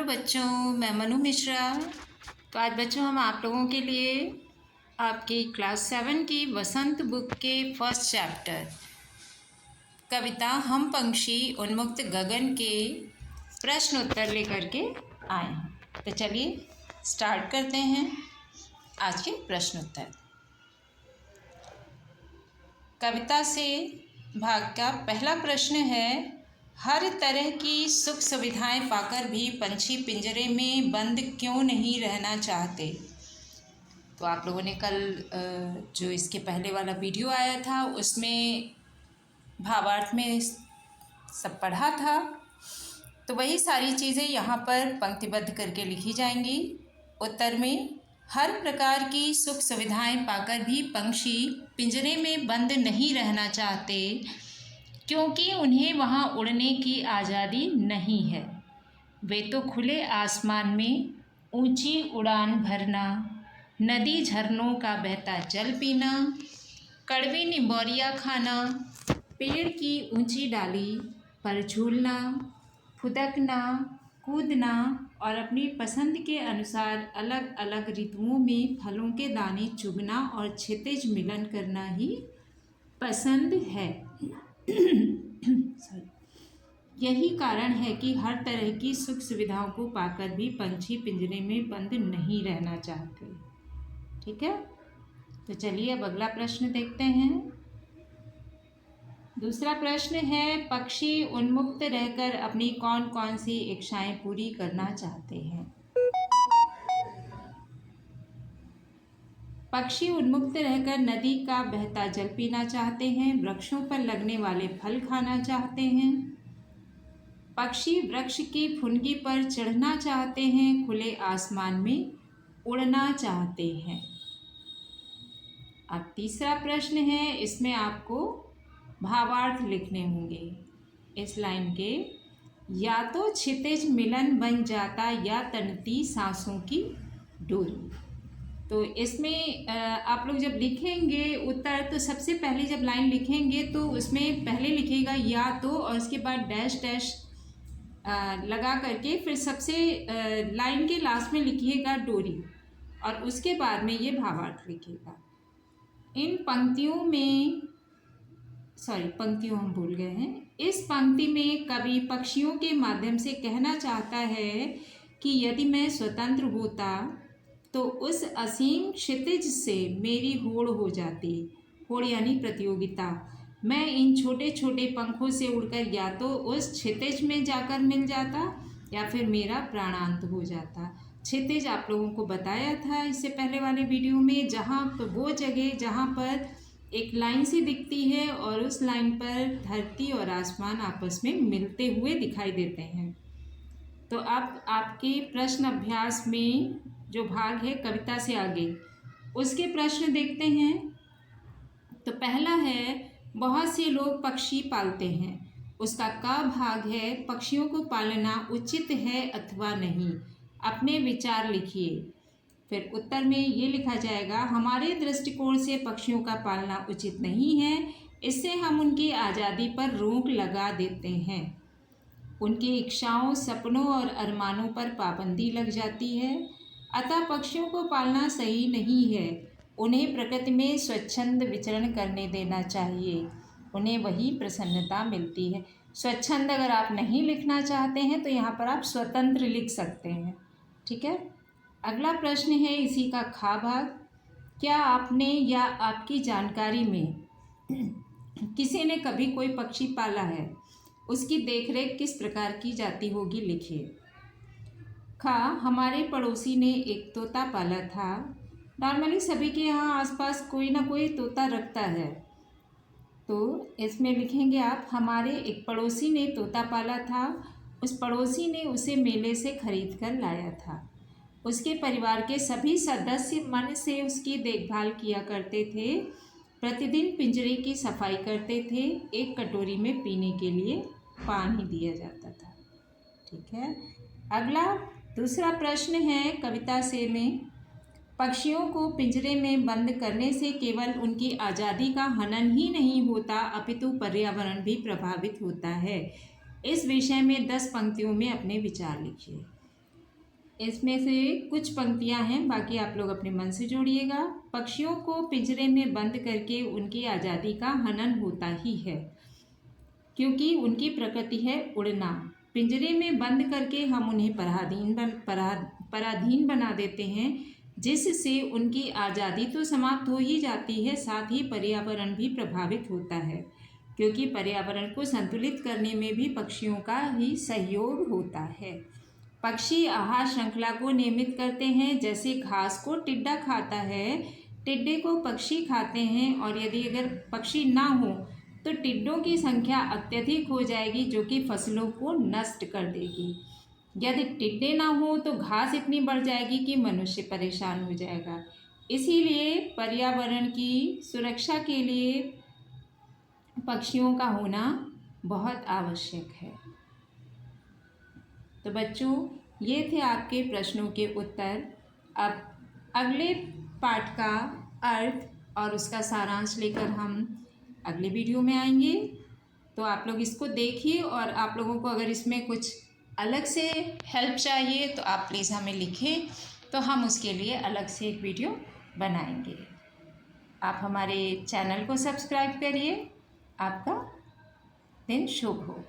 Hello बच्चों, मैं मनु मिश्रा। तो आज बच्चों हम आप लोगों के लिए आपकी क्लास 7 की वसंत बुक के फर्स्ट चैप्टर कविता हम पंक्षी उन्मुक्त गगन के प्रश्न उत्तर लेकर के आए हैं। तो चलिए स्टार्ट करते हैं आज के प्रश्न उत्तर। कविता से भाग का पहला प्रश्न है, हर तरह की सुख सुविधाएं पाकर भी पंछी पिंजरे में बंद क्यों नहीं रहना चाहते। तो आप लोगों ने कल जो इसके पहले वाला वीडियो आया था उसमें भावार्थ में सब पढ़ा था, तो वही सारी चीज़ें यहाँ पर पंक्तिबद्ध करके लिखी जाएंगी। उत्तर में, हर प्रकार की सुख सुविधाएं पाकर भी पंछी पिंजरे में बंद नहीं रहना चाहते क्योंकि उन्हें वहाँ उड़ने की आज़ादी नहीं है। वे तो खुले आसमान में ऊंची उड़ान भरना, नदी झरनों का बहता जल पीना, कड़वी निम्बोरिया खाना, पेड़ की ऊंची डाली पर झूलना, फुदकना, कूदना और अपनी पसंद के अनुसार अलग अलग ऋतुओं में फलों के दाने चुगना और क्षितिज मिलन करना ही पसंद है। यही कारण है कि हर तरह की सुख सुविधाओं को पाकर भी पंछी पिंजरे में बंद नहीं रहना चाहते। ठीक है, तो चलिए अब अगला प्रश्न देखते हैं। दूसरा प्रश्न है, पक्षी उन्मुक्त रहकर अपनी कौन कौन सी इच्छाएं पूरी करना चाहते हैं। पक्षी उन्मुक्त रहकर नदी का बहता जल पीना चाहते हैं, वृक्षों पर लगने वाले फल खाना चाहते हैं। पक्षी वृक्ष की फुनगी पर चढ़ना चाहते हैं, खुले आसमान में उड़ना चाहते हैं। अब तीसरा प्रश्न है, इसमें आपको भावार्थ लिखने होंगे इस लाइन के। या तो क्षितिज मिलन बन जाता या तनती सांसों की डोरी। तो इसमें आप लोग जब लिखेंगे उत्तर, तो सबसे पहले जब लाइन लिखेंगे तो उसमें पहले लिखेगा या तो और उसके बाद डैश डैश लगा करके फिर सबसे लाइन के लास्ट में लिखिएगा डोरी और उसके बाद में ये भावार्थ लिखिएगा। इन पंक्तियों में पंक्तियों हम भूल गए हैं। इस पंक्ति में कवि पक्षियों के माध्यम से कहना चाहता है कि यदि मैं स्वतंत्र होता तो उस असीम क्षितिज से मेरी होड़ हो जाती। होड़ यानी प्रतियोगिता। मैं इन छोटे छोटे पंखों से उड़कर या तो उस क्षितिज में जाकर मिल जाता या फिर मेरा प्राणांत हो जाता। क्षितिज आप लोगों को बताया था इससे पहले वाले वीडियो में, जहाँ पर वो जगह जहाँ पर एक लाइन सी दिखती है और उस लाइन पर धरती और आसमान आपस में मिलते हुए दिखाई देते हैं। तो अब आपके प्रश्न अभ्यास में जो भाग है कविता से आगे, उसके प्रश्न देखते हैं। तो पहला है, बहुत से लोग पक्षी पालते हैं। उसका क भाग है, पक्षियों को पालना उचित है अथवा नहीं। अपने विचार लिखिए। फिर उत्तर में ये लिखा जाएगा, हमारे दृष्टिकोण से पक्षियों का पालना उचित नहीं है। इससे हम उनकी आज़ादी पर रोक लगा देते हैं। उनकी इच्छाओं, सपनों और अरमानों पर पाबंदी लग जाती है। अतः पक्षियों को पालना सही नहीं है। उन्हें प्रकृति में स्वच्छंद विचरण करने देना चाहिए। उन्हें वही प्रसन्नता मिलती है। स्वच्छंद अगर आप नहीं लिखना चाहते हैं तो यहाँ पर आप स्वतंत्र लिख सकते हैं। ठीक है, अगला प्रश्न है इसी का खा भाग। क्या आपने या आपकी जानकारी में किसी ने कभी कोई पक्षी पाला है? उसकी देखरेख किस प्रकार की जाती होगी, लिखिए। खा, हमारे पड़ोसी ने एक तोता पाला था। नॉर्मली सभी के यहाँ आसपास कोई ना कोई तोता रखता है, तो इसमें लिखेंगे आप, हमारे एक पड़ोसी ने तोता पाला था। उस पड़ोसी ने उसे मेले से खरीद कर लाया था। उसके परिवार के सभी सदस्य मन से उसकी देखभाल किया करते थे। प्रतिदिन पिंजरे की सफाई करते थे। एक कटोरी में पीने के लिए पानी दिया जाता था। ठीक है, अगला दूसरा प्रश्न है कविता से में, पक्षियों को पिंजरे में बंद करने से केवल उनकी आज़ादी का हनन ही नहीं होता अपितु पर्यावरण भी प्रभावित होता है। इस विषय में 10 पंक्तियों में अपने विचार लिखिए। इसमें से कुछ पंक्तियां हैं, बाकी आप लोग अपने मन से जोड़िएगा। पक्षियों को पिंजरे में बंद करके उनकी आज़ादी का हनन होता ही है, क्योंकि उनकी प्रकृति है उड़ना। पिंजरे में बंद करके हम उन्हें पराधीन बना देते हैं, जिससे उनकी आज़ादी तो समाप्त हो ही जाती है, साथ ही पर्यावरण भी प्रभावित होता है, क्योंकि पर्यावरण को संतुलित करने में भी पक्षियों का ही सहयोग होता है। पक्षी आहार श्रृंखला को नियमित करते हैं, जैसे घास को टिड्डा खाता है, टिड्डे को पक्षी खाते हैं, और यदि अगर पक्षी ना हो तो टिड्डों की संख्या अत्यधिक हो जाएगी, जो कि फसलों को नष्ट कर देगी। यदि टिड्डे ना हो तो घास इतनी बढ़ जाएगी कि मनुष्य परेशान हो जाएगा। इसीलिए पर्यावरण की सुरक्षा के लिए पक्षियों का होना बहुत आवश्यक है। तो बच्चों, ये थे आपके प्रश्नों के उत्तर। अब अगले पाठ का अर्थ और उसका सारांश लेकर हम अगले वीडियो में आएंगे। तो आप लोग इसको देखिए, और आप लोगों को अगर इसमें कुछ अलग से हेल्प चाहिए तो आप प्लीज़ हमें लिखें, तो हम उसके लिए अलग से एक वीडियो बनाएंगे। आप हमारे चैनल को सब्सक्राइब करिए। आपका दिन शुभ हो।